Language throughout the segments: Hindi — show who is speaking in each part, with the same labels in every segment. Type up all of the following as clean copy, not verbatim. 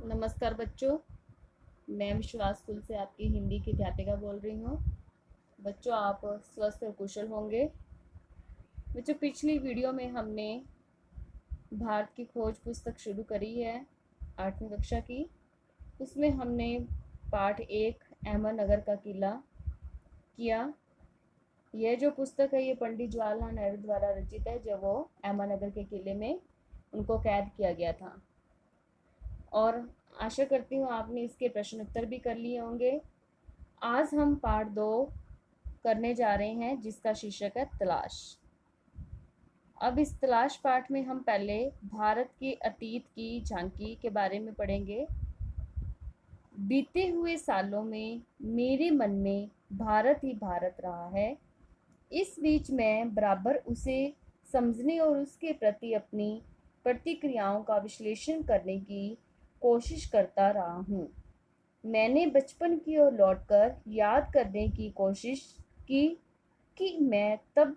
Speaker 1: नमस्कार बच्चों, मैं विश्वास स्कूल से आपकी हिंदी की अध्यापिका बोल रही हूँ। बच्चों, आप स्वस्थ और कुशल होंगे। बच्चों, पिछली वीडियो में हमने भारत की खोज पुस्तक शुरू करी है 8वीं कक्षा की। उसमें हमने पाठ 1 अहमदनगर का किला किया। यह जो पुस्तक है ये पंडित जवाहरलाल नेहरू द्वारा रचित है, जब वो अहमदनगर के किले में उनको कैद किया गया था। और आशा करती हूँ आपने इसके प्रश्न उत्तर भी कर लिए होंगे। आज हम पार्ट 2 करने जा रहे हैं, जिसका शीर्षक है तलाश। अब इस तलाश पाठ में हम पहले भारत के अतीत की झांकी के बारे में पढ़ेंगे। बीते हुए सालों में मेरे मन में भारत ही भारत रहा है। इस बीच मैं बराबर उसे समझने और उसके प्रति अपनी प्रतिक्रियाओं का विश्लेषण करने की कोशिश करता रहा हूँ। मैंने बचपन की ओर लौटकर याद करने की कोशिश की कि मैं तब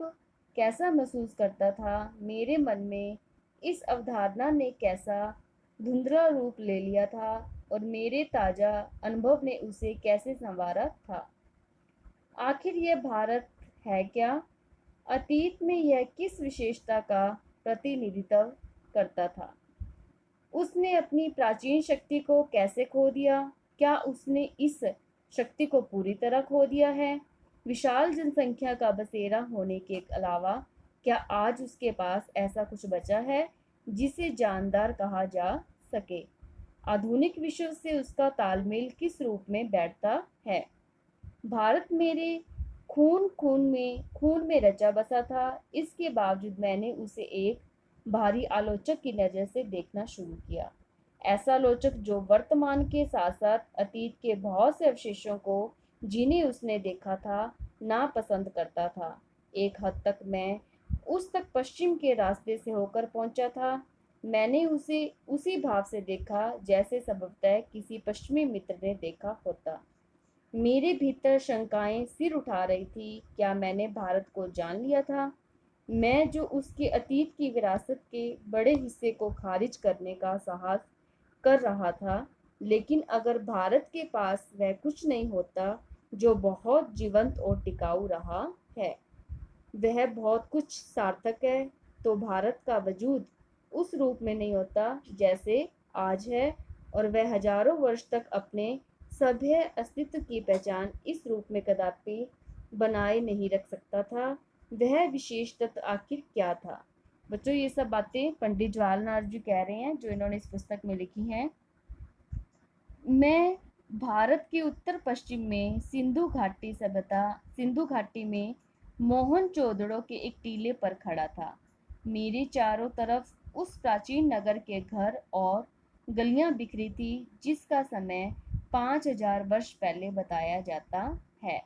Speaker 1: कैसा महसूस करता था। मेरे मन में इस अवधारणा ने कैसा धुंधला रूप ले लिया था और मेरे ताज़ा अनुभव ने उसे कैसे संवारा था। आखिर यह भारत है क्या? अतीत में यह किस विशेषता का प्रतिनिधित्व करता था? उसने अपनी प्राचीन शक्ति को कैसे खो दिया? क्या उसने इस शक्ति को पूरी तरह खो दिया है? विशाल जनसंख्या का बसेरा होने के अलावा क्या आज उसके पास ऐसा कुछ बचा है जिसे जानदार कहा जा सके? आधुनिक विश्व से उसका तालमेल किस रूप में बैठता है? भारत मेरे खून में रचा बसा था। इसके बावजूद मैंने उसे एक भारी आलोचक की नज़र से देखना शुरू किया। ऐसा आलोचक जो वर्तमान के साथ साथ अतीत के बहुत से अवशेषों को, जिन्हें उसने देखा था, नापसंद करता था। एक हद तक मैं उस तक पश्चिम के रास्ते से होकर पहुंचा था। मैंने उसे उसी भाव से देखा जैसे संभवतः किसी पश्चिमी मित्र ने देखा होता। मेरे भीतर शंकाएं सिर उठा रही थी। क्या मैंने भारत को जान लिया था? मैं जो उसके अतीत की विरासत के बड़े हिस्से को खारिज करने का साहस कर रहा था। लेकिन अगर भारत के पास वह कुछ नहीं होता जो बहुत जीवंत और टिकाऊ रहा है, वह बहुत कुछ सार्थक है, तो भारत का वजूद उस रूप में नहीं होता जैसे आज है, और वह हजारों वर्ष तक अपने सभ्य अस्तित्व की पहचान इस रूप में कदापि बनाए नहीं रख सकता था। वह विशेष तत्व आखिर क्या था? बच्चों, ये सब बातें पंडित जवाहरलाल नेहरू जी कह रहे हैं, जो इन्होंने इस पुस्तक में लिखी हैं। मैं भारत के उत्तर पश्चिम में सिंधु घाटी में मोहन चौधड़ों के एक टीले पर खड़ा था। मेरे चारों तरफ उस प्राचीन नगर के घर और गलियां बिखरी थी, जिसका समय 5000 वर्ष पहले बताया जाता है।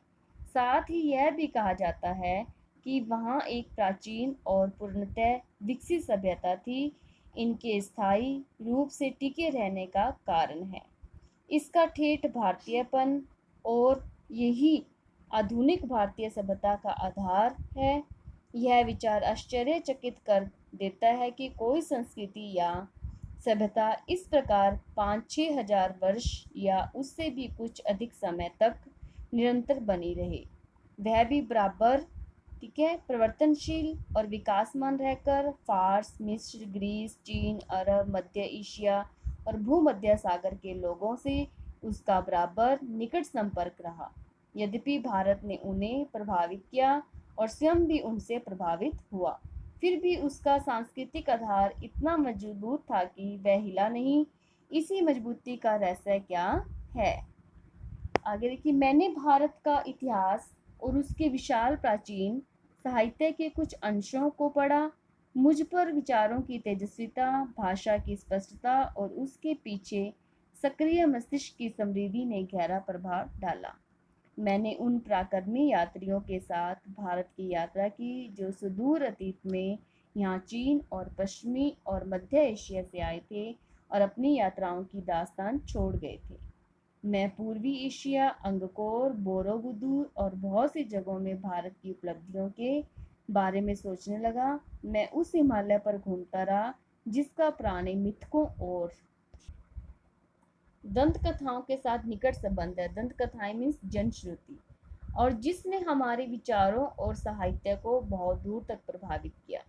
Speaker 1: साथ ही यह भी कहा जाता है कि वहाँ एक प्राचीन और पूर्णतः विकसित सभ्यता थी। इनके स्थायी रूप से टिके रहने का कारण है इसका ठेठ भारतीयपन, और यही आधुनिक भारतीय सभ्यता का आधार है। यह विचार आश्चर्यचकित कर देता है कि कोई संस्कृति या सभ्यता इस प्रकार 5-6 हजार वर्ष या उससे भी कुछ अधिक समय तक निरंतर बनी रहे, वह भी बराबर, ठीक है, परिवर्तनशील और विकासमान रहकर। फारस, मिस्र, ग्रीस, चीन, अरब, मध्य एशिया और भूमध्य सागर के लोगों से उसका बराबर निकट संपर्क रहा। यद्यपि भारत ने उन्हें प्रभावित किया और स्वयं भी उनसे प्रभावित हुआ, फिर भी उसका सांस्कृतिक आधार इतना मजबूत था कि वह हिला नहीं। इसी मजबूती का रहस्य क्या है? आगे देखिए, मैंने भारत का इतिहास और उसके विशाल प्राचीन साहित्य के कुछ अंशों को पढ़ा। मुझ पर विचारों की तेजस्विता, भाषा की स्पष्टता और उसके पीछे सक्रिय मस्तिष्क की समृद्धि ने गहरा प्रभाव डाला। मैंने उन पराक्रमी यात्रियों के साथ भारत की यात्रा की जो सुदूर अतीत में यहाँ चीन और पश्चिमी और मध्य एशिया से आए थे और अपनी यात्राओं की दास्तान छोड़ गए थे। मैं पूर्वी एशिया, अंगकोर, बोरोबुदूर और बहुत सी जगहों में भारत की उपलब्धियों के बारे में सोचने लगा। मैं उस हिमालय पर घूमता रहा जिसका पुराने मिथकों और दंत कथाओं के साथ निकट संबंध है। दंत कथाएं मीन्स जनश्रुति, और जिसने हमारे विचारों और साहित्य को बहुत दूर तक प्रभावित किया।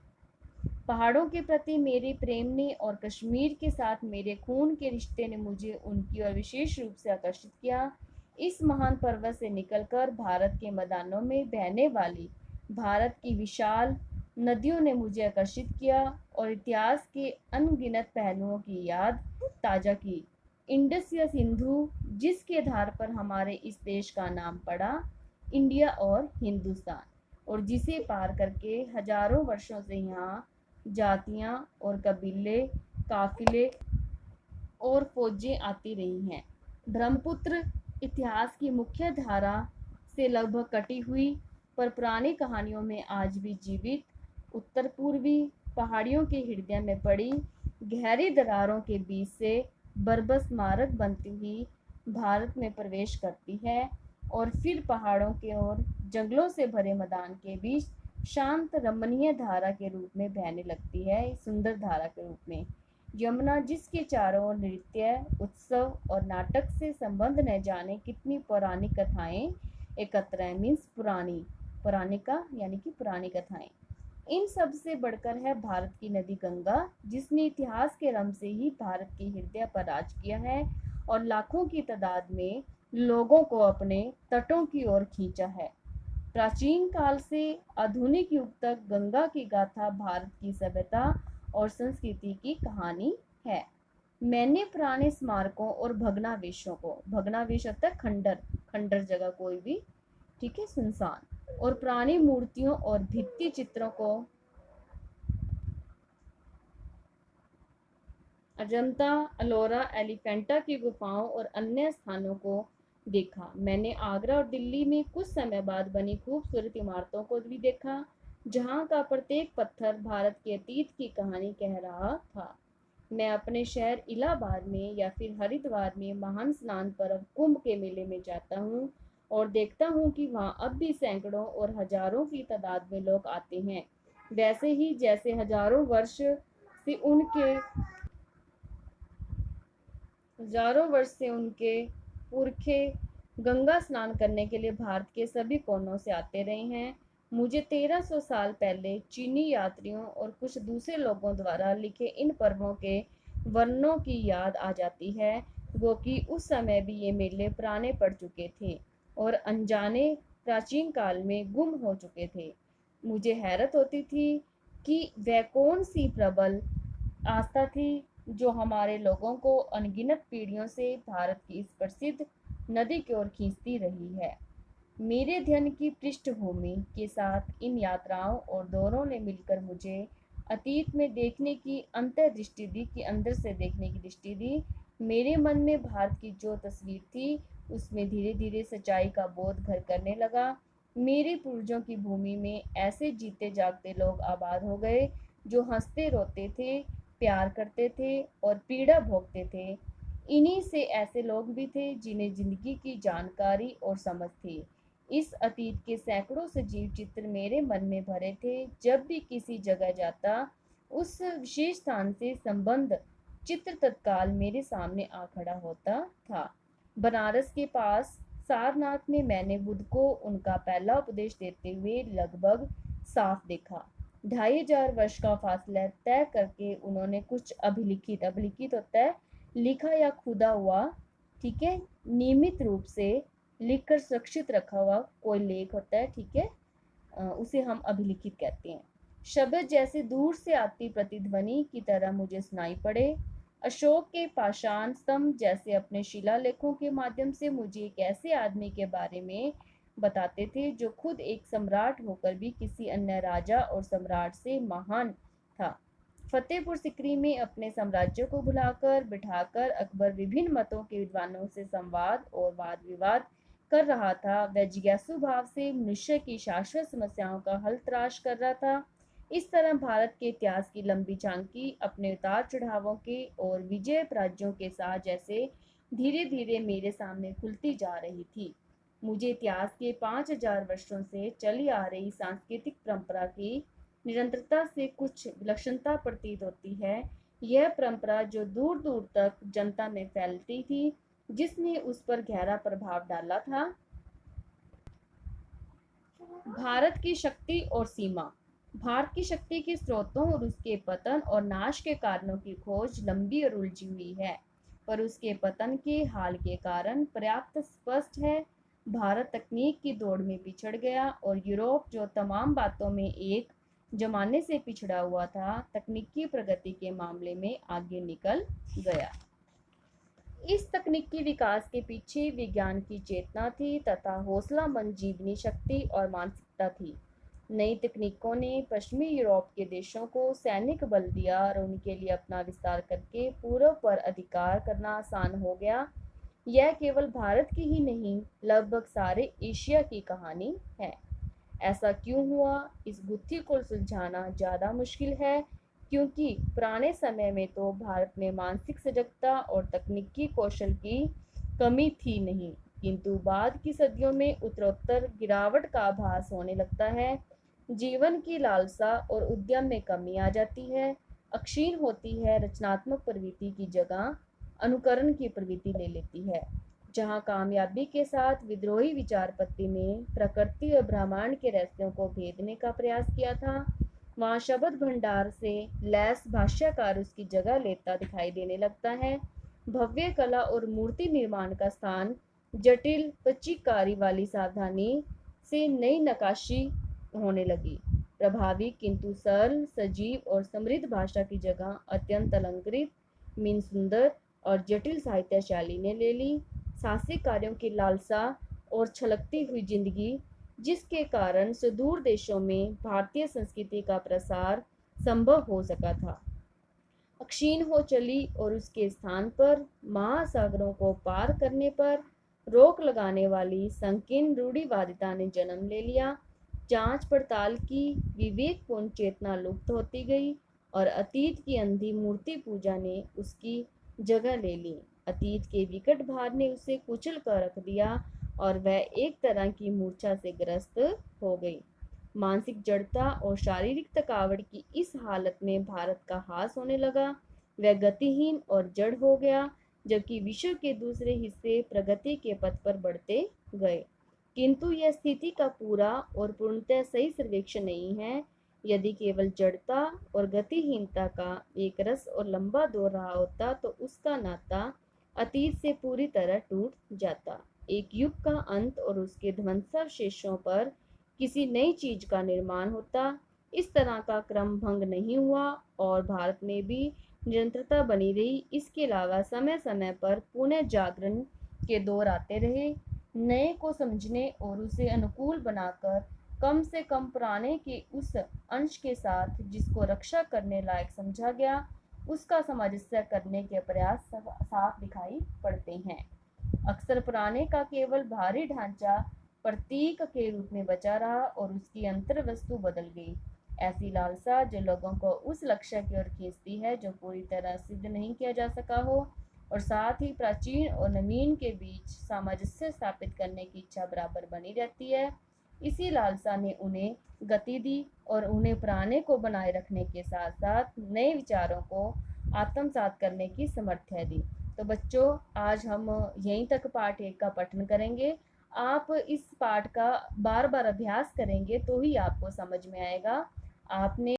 Speaker 1: पहाड़ों के प्रति मेरे प्रेम ने और कश्मीर के साथ मेरे खून के रिश्ते ने मुझे उनकी ओर विशेष रूप से आकर्षित किया। इस महान पर्वत से निकलकर भारत के मैदानों में बहने वाली भारत की विशाल नदियों ने मुझे आकर्षित किया और इतिहास के अनगिनत पहलुओं की याद ताज़ा की। इंडस या सिंधु, जिसके आधार पर हमारे इस देश का नाम पड़ा इंडिया और हिंदुस्तान, और जिसे पार करके हजारों वर्षों से यहाँ जातियाँ और कबीले, काफिले और फौजें आती रही हैं। ब्रह्मपुत्र इतिहास की मुख्य धारा से लगभग कटी हुई, पर पुरानी कहानियों में आज भी जीवित उत्तर पूर्वी पहाड़ियों के हृदय में पड़ी गहरी दरारों के बीच से बरबस स्मारक बनती हुई भारत में प्रवेश करती है और फिर पहाड़ों के और जंगलों से भरे मैदान के बीच शांत रमणीय धारा के रूप में बहने लगती है, सुंदर धारा के रूप में। यमुना, जिसके चारों ओर नृत्य, उत्सव और नाटक से संबंध न जाने कितनी पौराणिक कथाएं एकत्र हैं। मीन्स पुरानी, पौराणिका यानी कि पुरानी कथाएं। इन सब से बढ़कर है भारत की नदी गंगा, जिसने इतिहास के रम से ही भारत के हृदय पर राज किया है और लाखों की तादाद में लोगों को अपने तटों की ओर खींचा है। प्राचीन काल से आधुनिक युग तक गंगा की गाथा भारत की सभ्यता और संस्कृति की कहानी है। मैंने पुराने स्मारकों और भग्नावशेषों को, भग्नावशेष होता है खंडर, खंडर जगह कोई भी, ठीक है, सुनसान, और पुरानी मूर्तियों और भित्ति चित्रों को, अजंता, अलोरा, एलिफेंटा की गुफाओं और अन्य स्थानों को देखा। मैंने आगरा और दिल्ली में कुछ समय बाद बनी खूबसूरत इमारतों को भी देखा, जहाँ का प्रत्येक पत्थर भारत के अतीत की कहानी कह रहा था। मैं अपने शहर इलाहाबाद में या फिर हरिद्वार में महान स्नान पर्व कुंभ के मेले में जाता हूँ और देखता हूँ कि वहाँ अब भी सैकड़ों और हजारों की तादाद में लोग आते हैं, वैसे ही जैसे हजारों वर्ष से उनके पुरखे गंगा स्नान करने के लिए भारत के सभी कोनों से आते रहे हैं। मुझे 1300 साल पहले चीनी यात्रियों और कुछ दूसरे लोगों द्वारा लिखे इन पर्वों के वर्णनों की याद आ जाती है, वो कि उस समय भी ये मेले पुराने पड़ चुके थे और अनजाने प्राचीन काल में गुम हो चुके थे। मुझे हैरत होती थी कि वह कौन सी प्रबल आस्था थी जो हमारे लोगों को अनगिनत पीढ़ियों से भारत की इस प्रसिद्ध नदी की ओर खींचती रही है। मेरे अध्ययन की पृष्ठभूमि के साथ इन यात्राओं और दौरों ने मिलकर मुझे अतीत में देखने की अंतर्दृष्टि दी, कि अंदर से देखने की दृष्टि दी। मेरे मन में भारत की जो तस्वीर थी उसमें धीरे धीरे सच्चाई का बोध घर करने लगा। मेरे पूर्वजों की भूमि में ऐसे जीते जागते लोग आबाद हो गए जो हंसते रोते थे, प्यार करते थे और पीड़ा भोगते थे। इन्हीं से ऐसे लोग भी थे जिन्हें जिंदगी की जानकारी और समझ थी। इस अतीत के सैकड़ों सजीव चित्र मेरे मन में भरे थे। जब भी किसी जगह जाता, उस विशेष स्थान से संबंध चित्र तत्काल मेरे सामने आ खड़ा होता था। बनारस के पास सारनाथ में मैंने बुद्ध को उनका पहला उपदेश देते हुए लगभग साफ देखा। 2500 वर्ष का फासला तय करके उन्होंने कुछ अभिलिखित होता है लिखा या खुदा हुआ, ठीक है, नियमित रूप से लिखकर सुरक्षित रखा हुआ कोई लेख होता है, ठीक है, उसे हम अभिलिखित कहते हैं। शब्द जैसे दूर से आती प्रतिध्वनि की तरह मुझे सुनाई पड़े। अशोक के पाषाण स्तंभ जैसे अपने शिलालेखों के माध्यम से मुझे एक ऐसे आदमी के बारे में बताते थे जो खुद एक सम्राट होकर भी किसी अन्य राजा और सम्राट से महान था। फतेहपुर सिकरी में अपने साम्राज्य को भुलाकर बिठाकर अकबर विभिन्न मतों के विद्वानों से संवाद और वाद विवाद कर रहा था। वह जिज्ञासु भाव से मनुष्य की शाश्वत समस्याओं का हल तलाश कर रहा था। इस तरह भारत के इतिहास की लंबी झांकी अपने उतार चढ़ावों के और विजय पराजयों के साथ जैसे धीरे धीरे मेरे सामने खुलती जा रही थी। मुझे इतिहास के 5000 वर्षों से चली आ रही सांस्कृतिक परंपरा की निरंतरता से कुछ विलक्षणता प्रतीत होती है। यह परंपरा जो दूर दूर तक जनता में फैलती थी, जिसने उस पर गहरा प्रभाव डाला था। भारत की शक्ति और सीमा। भारत की शक्ति के स्रोतों और उसके पतन और नाश के कारणों की खोज लंबी और उलझी हुई है, पर उसके पतन के हाल के कारण पर्याप्त स्पष्ट है। भारत तकनीक की दौड़ में पिछड़ गया और यूरोप, जो तमाम बातों में एक जमाने से पिछड़ा हुआ था, तकनीकी प्रगति के मामले में आगे निकल गया। इस तकनीकी विकास के पीछे विज्ञान की चेतना थी तथा हौसलामंद जीवनी शक्ति और मानसिकता थी। नई तकनीकों ने पश्चिमी यूरोप के देशों को सैनिक बल दिया और उनके लिए अपना विस्तार करके पूर्व पर अधिकार करना आसान हो गया। यह केवल भारत की ही नहीं, लगभग सारे एशिया की कहानी है। ऐसा क्यों हुआ, इस गुत्थी को सुलझाना ज़्यादा मुश्किल है, क्योंकि पुराने समय में तो भारत में मानसिक सजगता और तकनीकी कौशल की कमी थी नहीं, किंतु बाद की सदियों में उत्तरोत्तर गिरावट का आभास होने लगता है। जीवन की लालसा और उद्यम में कमी आ जाती है, अक्षीण होती है, रचनात्मक प्रवृत्ति की जगह अनुकरण की प्रवृत्ति ले लेती है। जहाँ कामयाबी के साथ विद्रोही विचार पत्ती ने प्रकृति और ब्रह्मांड के रहस्यों को भेदने का प्रयास किया था, वहाँ शब्द भंडार से लैस भाष्यकार उसकी जगह लेता दिखाई देने लगता है। भव्य कला और मूर्ति निर्माण का स्थान जटिल पच्चीकारी वाली सावधानी से नई नक्काशी होने लगी। प्रभावी किंतु सरल, सजीव और समृद्ध भाषा की जगह अत्यंत अलंकृत, मीन सुंदर और जटिल साहित्य शैली ने ले ली। साहसिक कार्यों की लालसा और छलकती हुई जिंदगी, जिसके कारण सुदूर देशों में भारतीय संस्कृति का प्रसार संभव हो सका था, अक्षीण हो चली और उसके स्थान पर महासागरों को पार करने पर रोक लगाने वाली संकीर्ण रूढ़िवादिता ने जन्म ले लिया। जांच पड़ताल की विवेकपूर्ण चेतना लुप्त होती गई और अतीत की अंधी मूर्ति पूजा ने उसकी जगह ले ली। अतीत के विकट भार ने उसे कुचल कर रख दिया और वह एक तरह की मूर्छा से ग्रस्त हो गई। मानसिक जड़ता और शारीरिक थकावट की इस हालत में भारत का हास होने लगा। वह गतिहीन और जड़ हो गया, जबकि विश्व के दूसरे हिस्से प्रगति के पथ पर बढ़ते गए। किंतु यह स्थिति का पूरा और पूर्णतः सही सर्वेक्षण नहीं है। यदि केवल जड़ता और गतिहीनता का एक रस और लंबा दौर रहा होता तो उसका नाता अतीत से पूरी तरह टूट जाता। एक युग का अंत और उसके ध्वंसावशेषों पर किसी नई चीज का निर्माण होता। इस तरह का क्रम भंग नहीं हुआ और भारत में भी निरंतरता बनी रही। इसके अलावा समय समय पर पुनः जागरण के दौर आते रहे, नए को समझने और उसे अनुकूल बनाकर कम से कम पुराने के उस अंश के साथ जिसको रक्षा करने लायक समझा गया, उसका सामंजस्य करने के प्रयास साफ दिखाई पड़ते हैं। अक्सर पुराने का केवल बाहरी ढांचा प्रतीक के रूप में बचा रहा और उसकी अंतर वस्तु बदल गई। ऐसी लालसा जो लोगों को उस लक्ष्य की ओर खींचती है जो पूरी तरह सिद्ध नहीं किया जा सका हो, और साथ ही प्राचीन और नवीन के बीच सामंजस्य स्थापित करने की इच्छा बराबर बनी रहती है। इसी लालसा ने उन्हें गति दी और उन्हें पुराने को बनाए रखने के साथ साथ नए विचारों को आत्मसात करने की सामर्थ्य दी। तो बच्चों, आज हम यहीं तक पाठ 1 का पठन करेंगे। आप इस पाठ का बार बार अभ्यास करेंगे तो ही आपको समझ में आएगा। आपने